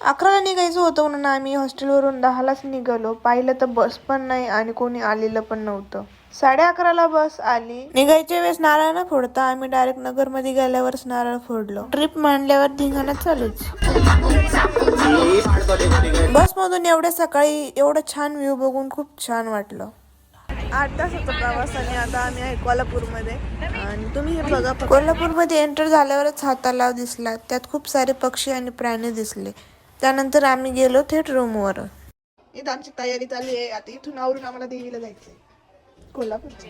11ला निघायचं होतं म्हणून आम्ही हॉस्टेलवरून 10लाच निघालो. पाहिलं तर बस पण नाही आणि कोणी आलेलं पण नव्हतं. 11:30ला बस आली. निघायच्या वेळेस नारळ न फोडता आम्ही डायरेक्ट नगरमध्ये गेल्यावरच नारळ फोडलो. ट्रिप मांडल्यावर धिंगाणा चालूच. बसमधून एवढ्या सकाळी एवढं छान व्ह्यू बघून खूप छान वाटलं. 8 तासाचा प्रवास आणि आता आम्ही आहे कोल्हापूरमध्ये. आणि तुम्ही हे बघा, कोल्हापूरमध्ये एंटर झाल्यावरच हा तलाव दिसला. त्यात खूप सारे पक्षी आणि प्राणी दिसले. त्यानंतर आम्ही गेलो थेट रूमवर. इथं आमची तयारी चालू आहे. आता इथून आवरून आम्हाला देवीला जायचंय कोल्हापूरची.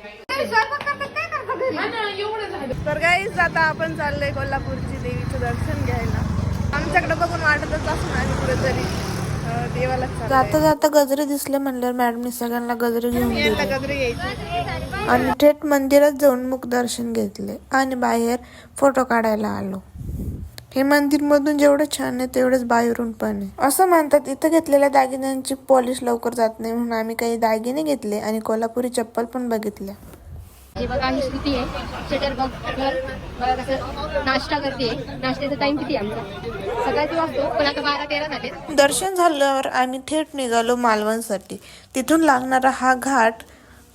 तर गाईस आता आपण चाललोय कोल्हापूरची देवीचं दर्शन घ्यायला. आमच्याकडे बघून वाटतच असं आणि कुठेतरी देवाला जाता जाता गजरे दिसले म्हणल्यावर मॅडमने सगळ्यांना गजरे घेऊन दिले आणि थेट मंदिरात जाऊन मुख दर्शन घेतले आणि बाहेर फोटो काढायला आलो. हे मंदिर मधून जेवढं छान आहे तेवढंच बाहेरून पण आहे. असं म्हणतात इथं घेतलेल्या दागिन्यांची पॉलिश लवकर जात नाही, म्हणून आम्ही काही दागिने घेतले आणि कोल्हापुरी चप्पल पण बघितल्या. हे बघा ही स्थिती आहे. शटर बघा कसं नाश्ता करते. नाश्त्याचा टाइम किती आहे आमचा? सकाळची वाजतो पण आता 12-13 झाले. दर्शन झाल्यावर आम्ही थेट निघालो मालवणसाठी. तिथून लागणारा हा घाट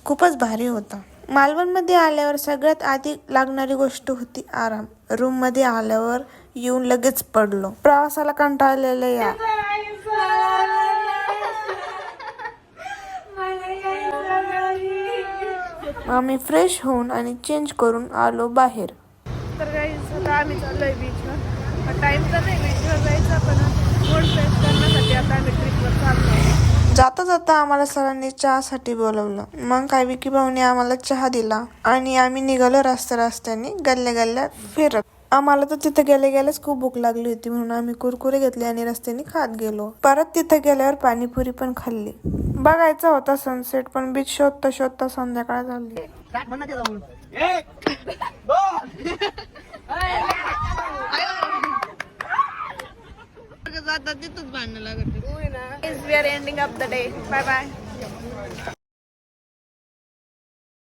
खूपच भारी होता. मालवणमध्ये आल्यावर सगळ्यात आधी लागणारी गोष्ट होती आराम. रूम मध्ये आल्यावर येऊन लगेच पडलो. प्रवासाला कंटाळलेले या आम्ही फ्रेश होऊन आणि चेंज करून आलो बाहेर. तर गाईस आता आम्ही चाललोय बीचवर. टाइम तर नाही बीचवर जायचा, पण मूड फ्रेश करण्यासाठी आता आम्ही ट्रिपवर चाललो. जाता जाता आम्हाला सरांनी चहासाठी बोलवलं. मग काय विकी भाऊने आम्हाला चहा दिला आणि आम्ही निघालो रस्त्याने गल्ल्या गल्ल्यात फिरत. आम्हाला तर तिथे गेल्याच खूप भूक लागली होती, म्हणून आम्ही कुरकुरे घेतले आणि रस्त्याने खात गेलो. परत तिथे गेल्यावर पाणीपुरी पण खाल्ली. बघायचा होता सनसेट, पण बीच शोधता शोधता संध्याकाळ झाली. जातात तिथंच भांडणं लागत. We are ending up the day. Bye bye.